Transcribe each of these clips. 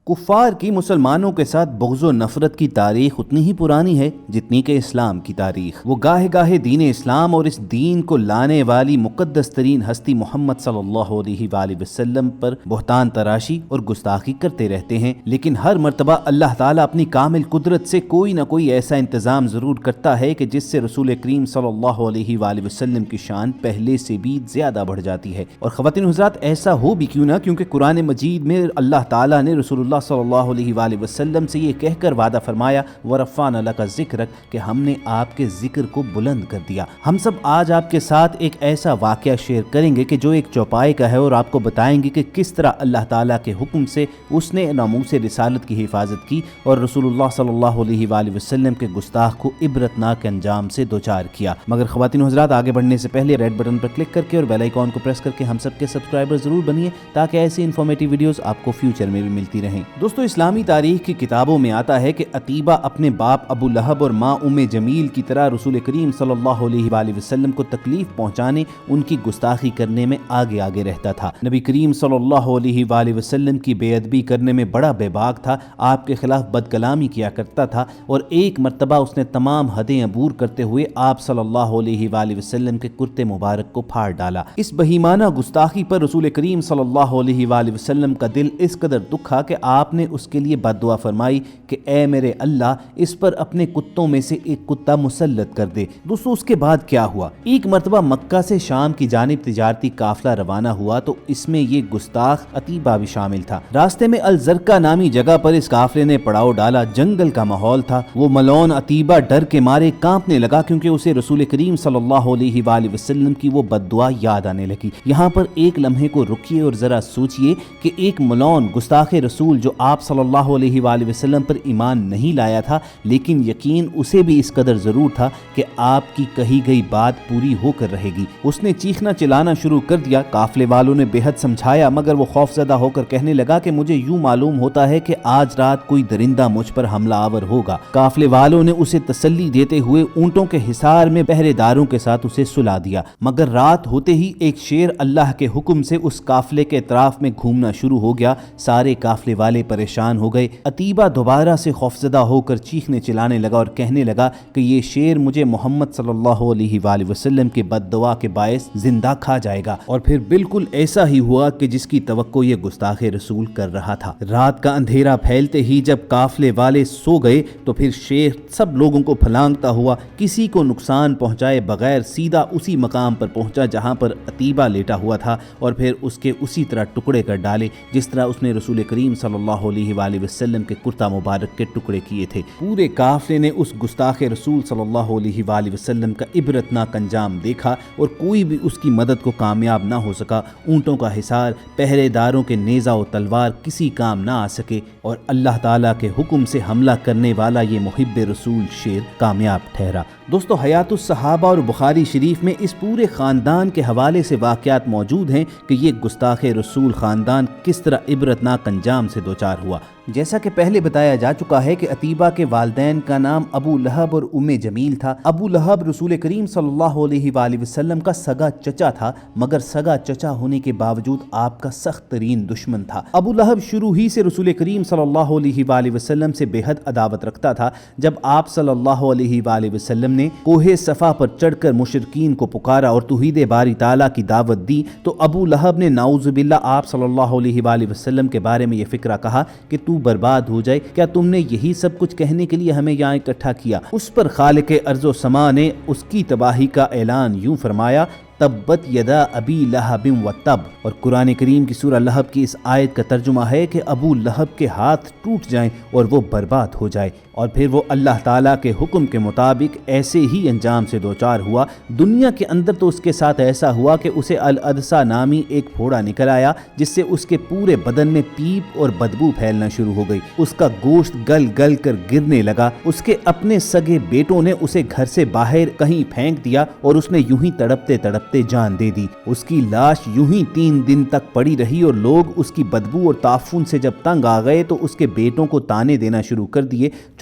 کفار کی مسلمانوں کے ساتھ بغض و نفرت کی تاریخ اتنی ہی پرانی ہے جتنی کہ اسلام کی تاریخ۔ وہ گاہے گاہے دین اسلام اور اس دین کو لانے والی مقدس ترین ہستی محمد صلی اللہ علیہ وآلہ وسلم پر بہتان تراشی اور گستاخی کرتے رہتے ہیں، لیکن ہر مرتبہ اللہ تعالیٰ اپنی کامل قدرت سے کوئی نہ کوئی ایسا انتظام ضرور کرتا ہے کہ جس سے رسول کریم صلی اللہ علیہ وآلہ وسلم کی شان پہلے سے بھی زیادہ بڑھ جاتی ہے۔ اور خواتین حضرات، ایسا ہو بھی کیوں نہ، کیونکہ قرآن مجید میں اللہ تعالیٰ نے رسول اللہ صلی اللہ علیہ وآلہ وسلم سے یہ کہہ کر وعدہ فرمایا وَرَفَعْنَا لَكَ ذِكْرَكَ کہ ہم نے آپ کے ذکر کو بلند کر دیا۔ ہم سب آج آپ کے ساتھ ایک ایسا واقعہ شیئر کریں گے کہ جو ایک چوپائے کا ہے، اور آپ کو بتائیں گے کہ کس طرح اللہ تعالیٰ کے حکم سے اس نے ناموس رسالت کی حفاظت کی اور رسول اللہ صلی اللہ علیہ وآلہ وسلم کے گستاخ کو عبرتناک انجام سے دوچار کیا۔ مگر خواتین و حضرات، آگے بڑھنے سے پہلے ریڈ بٹن پر کلک کر کے اور بیل آئیکن کو پریس کر کے ہم سب کے سبسکرائبر ضرور بنیے تاکہ ایسی انفارمیٹیو ویڈیوز آپ کو فیوچر میں بھی ملتی رہیں۔ دوستو، اسلامی تاریخ کی کتابوں میں آتا ہے کہ عتیبہ اپنے باپ ابو لہب اور ماں ام جمیل کی طرح رسول کریم صلی اللہ علیہ وآلہ وسلم کو تکلیف پہنچانے، ان کی گستاخی کرنے میں آگے آگے رہتا تھا۔ نبی کریم صلی اللہ علیہ وآلہ وسلم کی بے ادبی کرنے میں بڑا بے باک تھا، آپ کے خلاف بد کلامی کیا کرتا تھا، اور ایک مرتبہ اس نے تمام حدیں عبور کرتے ہوئے آپ صلی اللہ علیہ وآلہ وسلم کے کرتے مبارک کو پھاڑ ڈالا۔ اس بہیمانہ گستاخی پر رسول کریم صلی اللہ علیہ وآلہ وسلم کا دل اس قدر دکھا کہ آپ نے اس کے لیے بد دعا فرمائی کہ اے میرے اللہ، اس پر اپنے کتوں میں سے ایک کتا مسلط کر دے۔ دوستو، اس کے بعد کیا ہوا؟ ایک مرتبہ مکہ سے شام کی جانب تجارتی قافلہ روانہ ہوا تو اس میں یہ گستاخ عتیبہ بھی شامل تھا۔ راستے میں الزرقہ نامی جگہ پر اس قافلے نے پڑاؤ ڈالا۔ جنگل کا ماحول تھا۔ وہ ملعون عتیبہ ڈر کے مارے کانپنے لگا کیونکہ اسے رسول کریم صلی اللہ علیہ وآلہ وسلم کی وہ بد دعا یاد آنے لگی۔ یہاں پر ایک لمحے کو رکیے اور ذرا سوچئے کہ ایک ملعون گستاخ رسول جو آپ صلی اللہ علیہ وآلہ وسلم پر ایمان نہیں لایا تھا، لیکن یقین اسے بھی اس قدر ضرور تھا کہ آپ کی کہی گئی بات پوری ہو کر رہے گی، اس نے چیخنا چلانا شروع کر دیا۔ قافلے والوں نے بے حد سمجھایا، مگر وہ خوفزدہ ہو کر کہنے لگا کہ مجھے یوں معلوم ہوتا ہے کہ آج رات کوئی درندہ مجھ پر حملہ آور ہوگا۔ قافلے والوں نے اسے تسلی دیتے ہوئے اونٹوں کے حصار میں پہرے داروں کے ساتھ اسے سلا دیا، مگر رات ہوتے ہی ایک شیر اللہ کے حکم سے اس قافلے کے اطراف میں گھومنا شروع ہو گیا۔ سارے قافلے والے پریشان ہو گئے۔ عتیبہ دوبارہ سے خوفزدہ ہو کر چیخنے چلانے لگا اور کہنے لگا کہ یہ شیر مجھے محمد صلی اللہ علیہ وآلہ وسلم کے بد دعا کے باعث زندہ کھا جائے گا۔ اور پھر بالکل ایسا ہی ہوا کہ جس کی توقع یہ گستاخ رسول کر رہا تھا۔ رات کا اندھیرا پھیلتے ہی جب قافلے والے سو گئے تو پھر شیر سب لوگوں کو پھلانگتا ہوا کسی کو نقصان پہنچائے بغیر سیدھا اسی مقام پر پہنچا جہاں پر عتیبہ لیٹا ہوا تھا، اور پھر اس کے اسی طرح ٹکڑے کر ڈالے جس طرح اس نے رسول کریم صلی اللہ علیہ وآلہ وسلم کے کرتا مبارک کے ٹکڑے کیے تھے۔ پورے قافلے نے اس گستاخ رسول صلی اللہ علیہ وآلہ وسلم کا عبرتناک انجام دیکھا اور کوئی بھی اس کی مدد کو کامیاب نہ ہو سکا۔ اونٹوں کا حصار، پہرے داروں کے نیزہ و تلوار کسی کام نہ آ سکے، اور اللہ تعالیٰ کے حکم سے حملہ کرنے والا یہ محب رسول شیر کامیاب ٹھہرا۔ دوستو، حیات الصحابہ اور بخاری شریف میں اس پورے خاندان کے حوالے سے واقعات موجود ہیں کہ یہ گستاخ رسول خاندان کس طرح عبرتناک انجام سے دوچار ہوا۔ جیسا کہ پہلے بتایا جا چکا ہے کہ عتیبہ کے والدین کا نام ابو لہب اور ام جمیل تھا۔ ابو لہب رسول کریم صلی اللہ علیہ وآلہ وسلم کا سگا چچا تھا، مگر سگا چچا ہونے کے باوجود آپ کا سخت ترین دشمن تھا۔ ابو لہب شروع ہی سے رسول کریم صلی اللہ علیہ وآلہ وسلم سے بے حد عداوت رکھتا تھا۔ جب آپ صلی اللہ علیہ وآلہ وسلم نے کوہ صفا پر چڑھ کر مشرکین کو پکارا اور توحید باری تعالیٰ کی دعوت دی تو ابو لہب نے نعوذ باللہ آپ صلی اللہ علیہ وآلہ وسلم کے بارے میں یہ فکرہ کہا کہ تو برباد ہو جائے، کیا تم نے یہی سب کچھ کہنے کے لیے ہمیں یہاں اکٹھا کیا؟ اس پر خالق ارض و سما نے اس کی تباہی کا اعلان یوں فرمایا، تبت یدا ابی لہب و تب۔ اور قرآن کریم کی سورہ لہب کی اس آیت کا ترجمہ ہے کہ ابو لہب کے ہاتھ ٹوٹ جائیں اور وہ برباد ہو جائے، اور پھر وہ اللہ تعالیٰ کے حکم کے مطابق ایسے ہی انجام سے دوچار ہوا۔ دنیا کے اندر تو اس کے ساتھ ایسا ہوا کہ اسے الادسا نامی ایک پھوڑا نکل آیا جس سے اس کے پورے بدن میں پیپ اور بدبو پھیلنا شروع ہو گئی۔ اس کا گوشت گل گل کر گرنے لگا۔ اس کے اپنے سگے بیٹوں نے اسے گھر سے باہر کہیں پھینک دیا اور اس نے یوں ہی تڑپتے تڑپتے جان دے دی۔ اس کی لاش یوں ہی 3 دن تک پڑی رہی اور لوگ اس کی بدبو اور تعفن سے جب تنگ آ گئے تو اس کے بیٹوں کو تانے دینا شروع کر دیے۔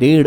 1.5